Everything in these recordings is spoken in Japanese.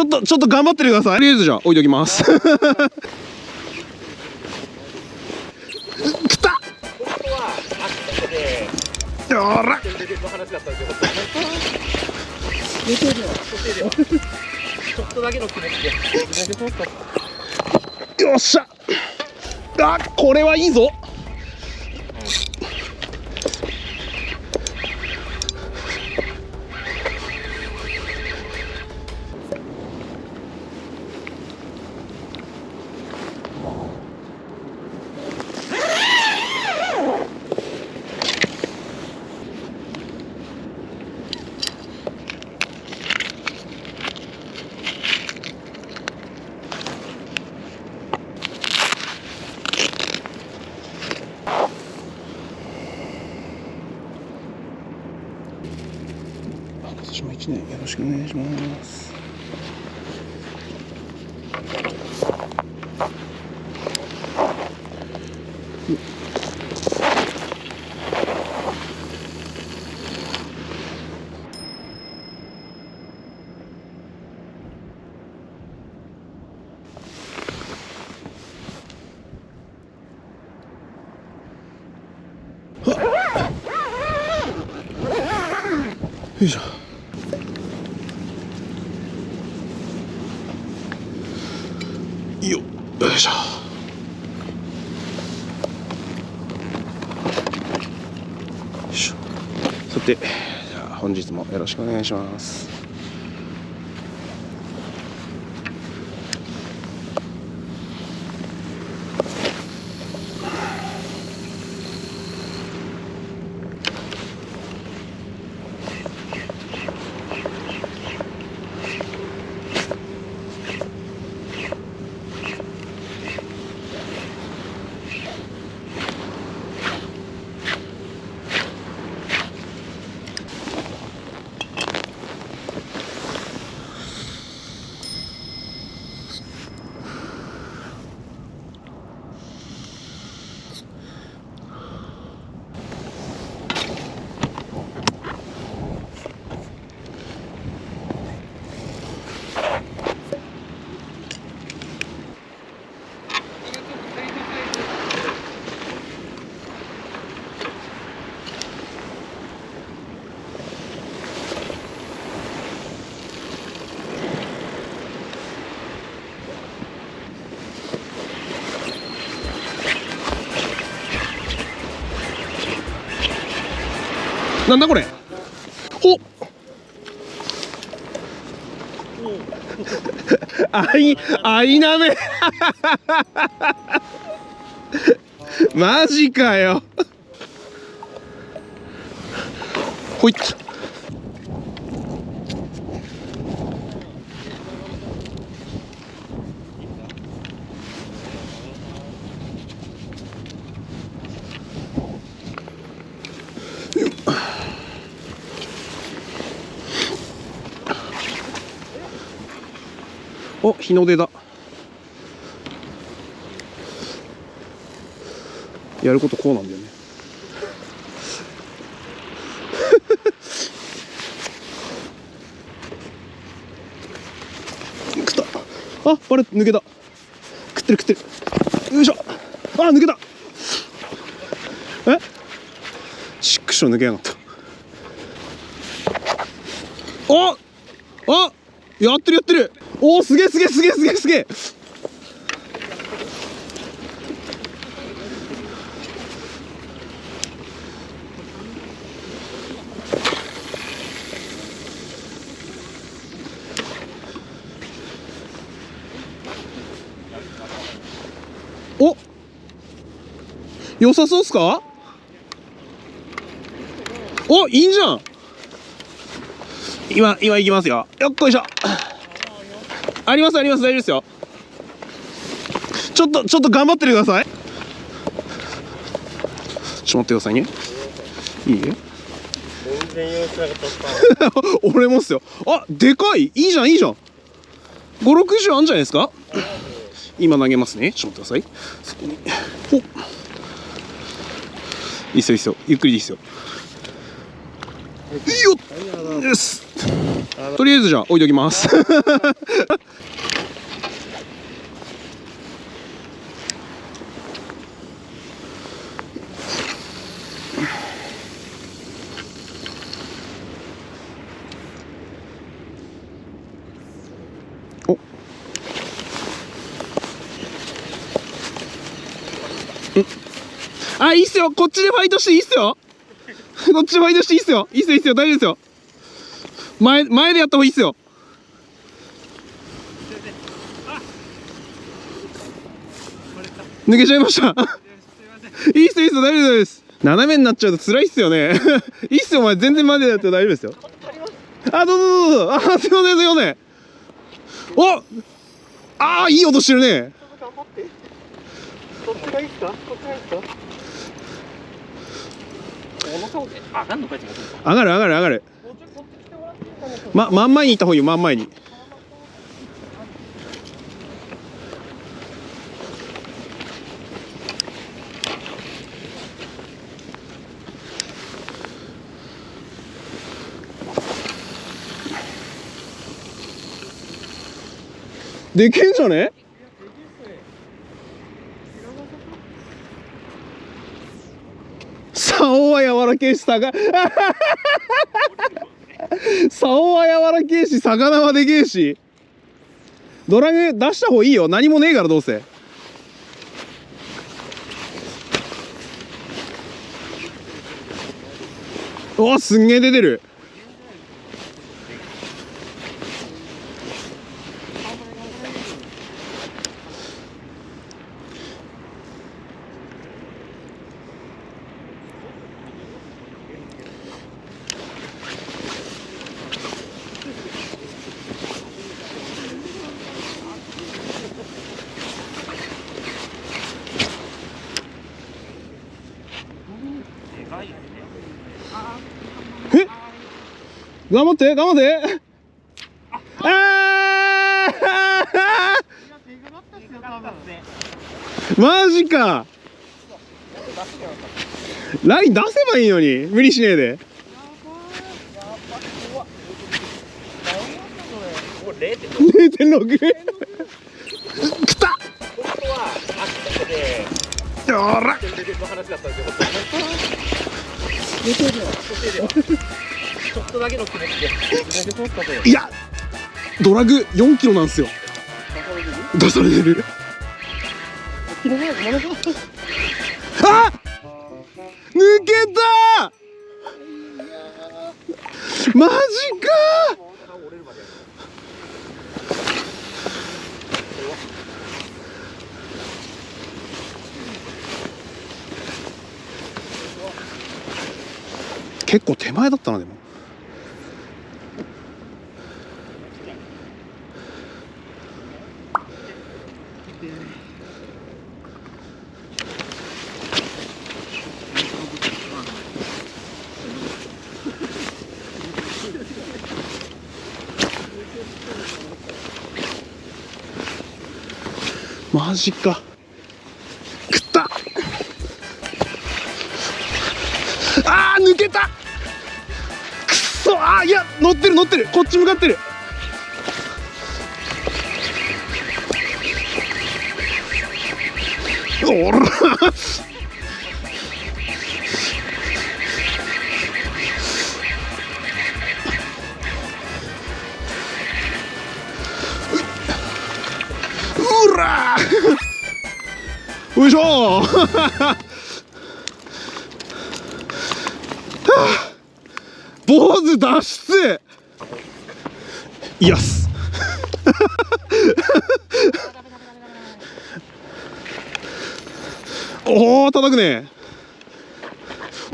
ょっと頑張っててください。とりあえずじゃあ置いときます。来た。よら。ちょっとだけの気持ちで。よっしゃ。あ、これはいいぞ。今年も1年よろしくお願いします。よいしょ。よいしょ。さて、じゃあ本日もよろしくお願いします。なんだこれ。お。アイナメ。マジかよ。ほいっ。お、日の出だ。やることこうなんだよね。食った。あ、あれ抜けた。食ってる。よいしょ。あ、抜けた。え？シックショー抜けやがった。あ、やってる。おー、すげえ。お、良さそうっすか？お、いいんじゃん。今行きますよ。よっこいしょ。あります、大丈夫ですよ。ちょっと頑張っててください。ちょっと待ってくださいね。いい？全然用意しなかった。俺もっすよ。あ、でかい。いいじゃん。5、60あんじゃないですか。今投げますね。ちょっと待ってください。そこに。お。いいっすよ。ゆっくりでいいっすよ。よっ。です。とりあえずじゃあ置いときますおあ、いいっすよ。こっちでファイトしていいっすよ。こっちでファイトしていいっすよ。いいっすよ、いいっすよ。大丈夫ですよ。前でやった方がいいっすよ。抜けちゃいましたいいっすよ、いいっすよ。大丈夫です。斜めになっちゃうと辛いっすよねいいっすよ、お前。全然前でやって大丈夫ですよ。あ、どうぞどうぞ。あ、すいません、すいません。おあー、いい音してるね。頑張って。こっちがいいっすか？こっちがいいっすか？この顔で上がんのかい？上がる上がる上がる。真ん前に行った方がいいよ、真ん前に。でけんじゃね？竿は柔らけえし、竿は柔らけえし、魚はでけえし。ドラグ出した方がいいよ。何もねえから、どうせ。お、すんげえ出てる。え、頑張って頑張って。あーマジか。ライン出せばいいのに、無理しねえで。0.6 くったよらちょっとだけの気持ちで。いや、ドラグ4キロなんですよ。出されてる。あ、抜けた。マジか。結構手前だったな。でもマジか。食った。あー、抜けた。くっそ。あー、いや、乗ってる乗ってる。こっち向かってる。おらうらよいしょ坊主脱出。イエスおお、叩くね。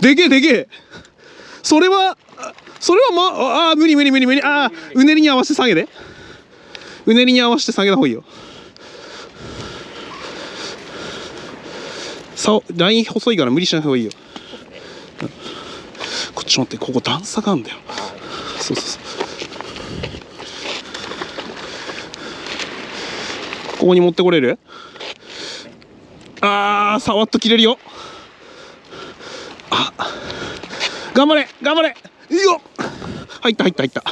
でけえでけえ。それは無理無理無理無理。ああ、うねりに合わせて下げて。うねりに合わせて下げた方がいいよ。ライン細いから無理しない方がいいよ。こっち待って、ここ段差があるんだよ。そうそうそう。ここに持ってこれる？あー、触っと切れるよ。あ、頑張れ頑張れ。いいよ。入った入った入った。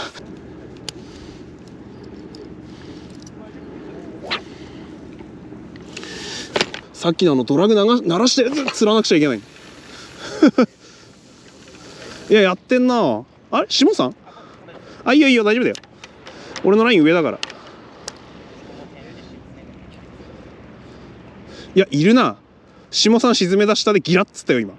さっきのドラグ鳴らして釣らなくちゃいけないいや、やってんな。あれ、下さん。あ、いいよいいよ、大丈夫だよ。俺のライン上だから。いや、いるな。下さん沈め出したでギラッつったよ今。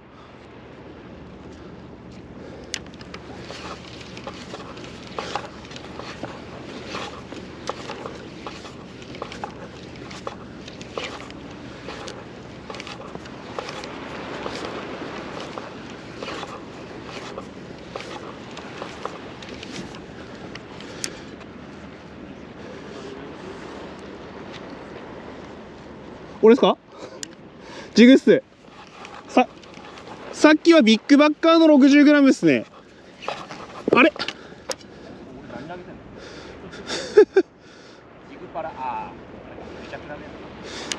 これですか？ジグっす。さっきはビッグバッカーの 60g ですね。あれ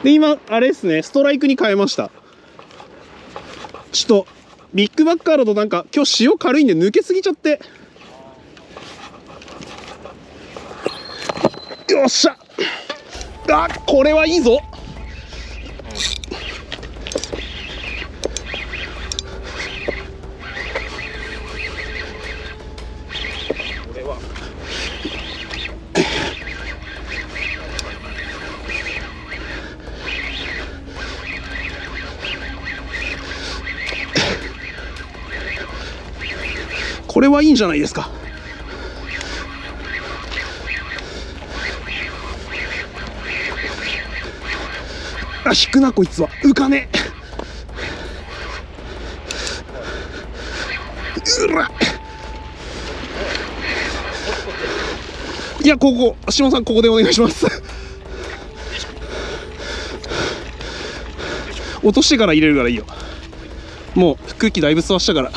で、今あれですね、ストライクに変えました。ちょっとビッグバッカーだとなんか今日潮軽いんで抜けすぎちゃって。よっしゃ。あ、これはいいぞ。これはいいんじゃないですか。あ、引くなこいつは。浮かねうら。いや、ここ下さんここでお願いします落としてから入れるからいいよ。もう空気だいぶ吸わしたから。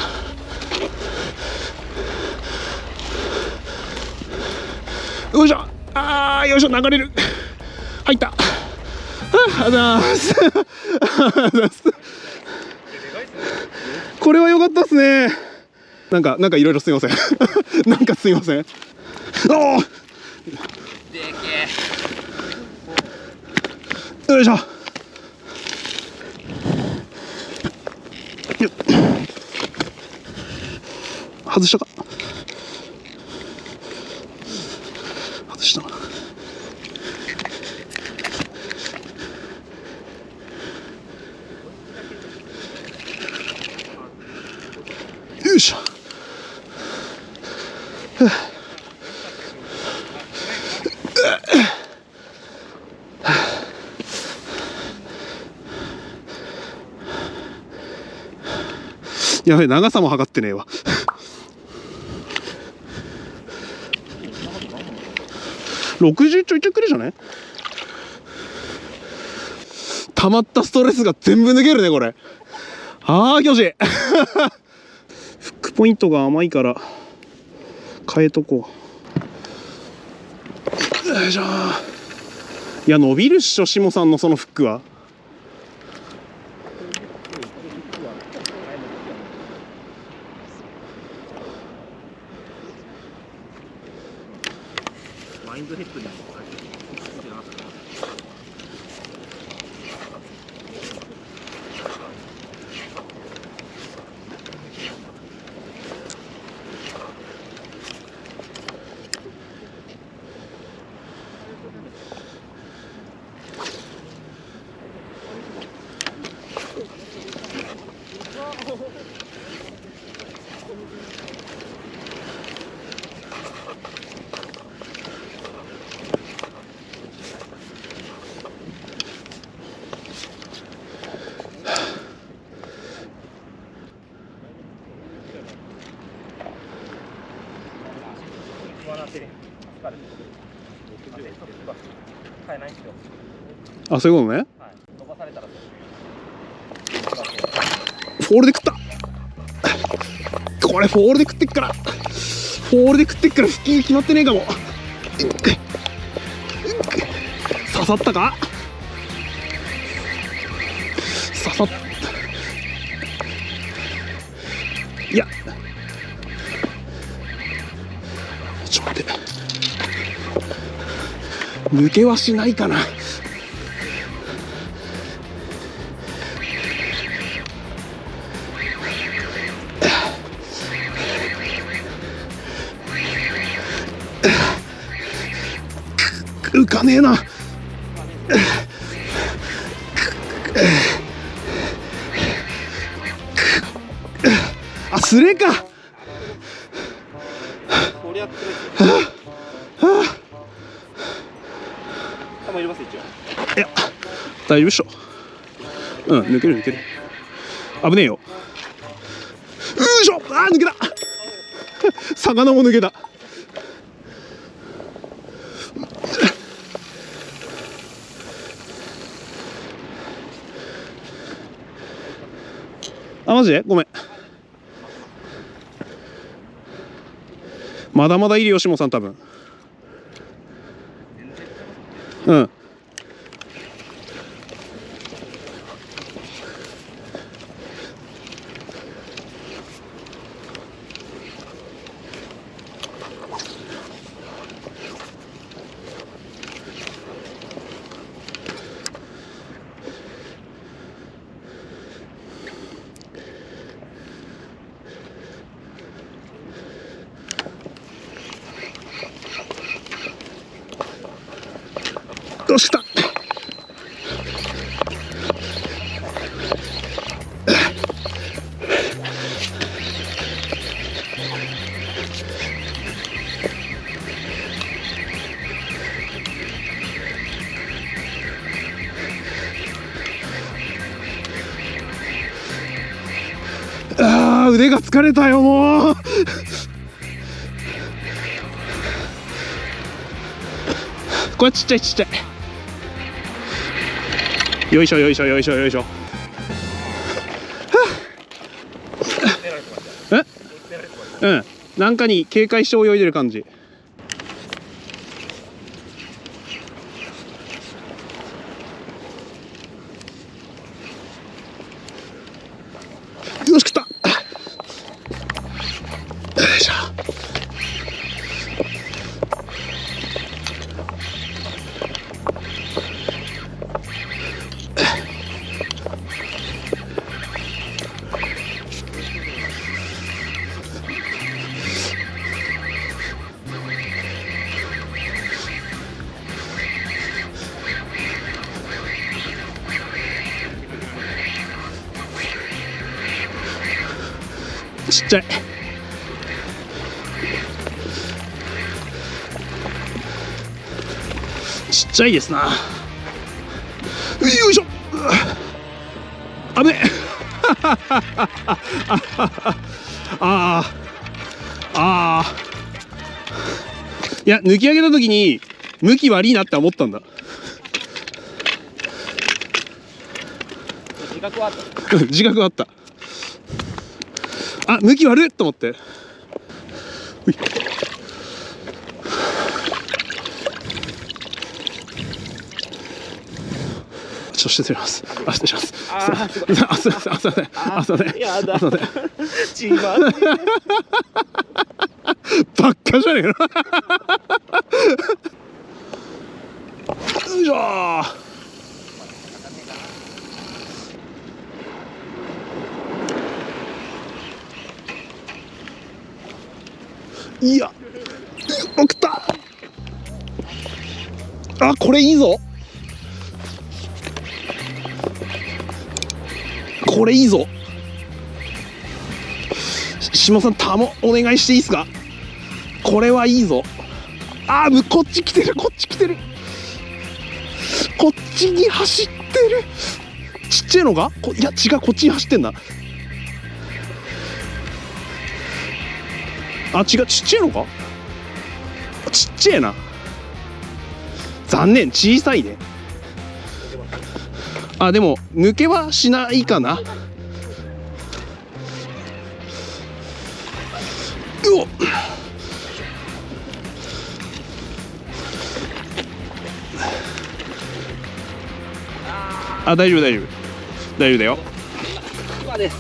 よいしょ。あー、よいしょ、流れる。入った。ありがとうございますこれは良かったっすね。なんかいろいろすいませんなんかすいません。おお、よいしょ。外したか。外したな。よいしょ。やべえ、長さも測ってねえわ60ちょいちょいくるじゃない？溜まったストレスが全部抜けるねこれ。あー気持ちいいフックポイントが甘いから変えとこう。よいしょ。いや伸びるっしょ下さんのそのフックは。マインドヘッドにあ、そういうことね。フォールで食った。これフォールで食ってっから。フォールで食ってっから腹筋決まってねえかも。刺さったか。刺さっ。いや。ちょっと待って。抜けはしないかな。浮かねえな。あ、スレか。こりゃつ入れます一応。いや、大丈夫っしょ。うん、抜ける抜ける。危ねえよ。うーしょ、あー抜けた。魚も抜けた。あ、マジでごめん。まだまだいるよ、下さん多分。うん。よし、来た。あー、腕が疲れたよ、もう。これちっちゃいちっちゃい。よいしょよいしょよいしょよいしょ。え、うん、なんかに警戒して泳いでる感じ。よし、来た。よいしょ。ちっちゃい。ちっちゃいですな。よいしょ。あぶね。ああ。いや、抜き上げた時に向き悪いなって思ったんだ。自覚はあった。自覚はあった。あ、向き悪いと思って。ほい。ちょっと失礼します。あ、失礼します。あ、すいません。あ、すいません。あ、すいません。あ、すいません。やだ。あ、すいません。ちまって。ばっかじゃねえの。よいしょー。いや、送った。あ、これいいぞ。これいいぞ。下さん、お願いしていいですか。これはいいぞ。あー、こっち来てる、こっち来てる。こっちに走ってる。ちっちゃいのがいや違う、こっちに走ってんな。あ、違う、ちっちゃいのか。ちっちゃいな。残念、小さいね。あ、でも抜けはしないかな。うおっ。あ、大丈夫大丈夫大丈夫だよ。今です。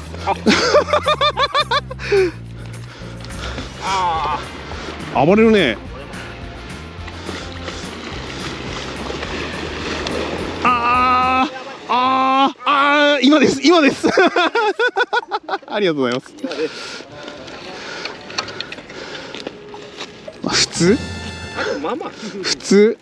ああ。暴れるね。今です今です。ありがとうございます。今です。まあ、普通まあまあ普通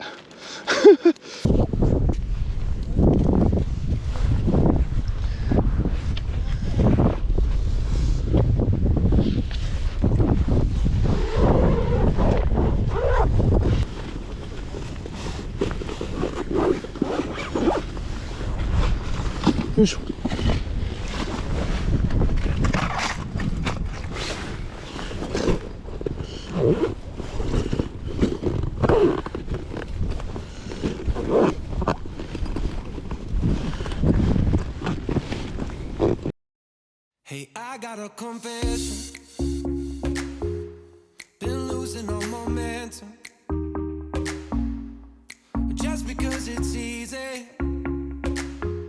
よいしょ。Hey, I got a confession. Been losing all momentum. Just because it's easy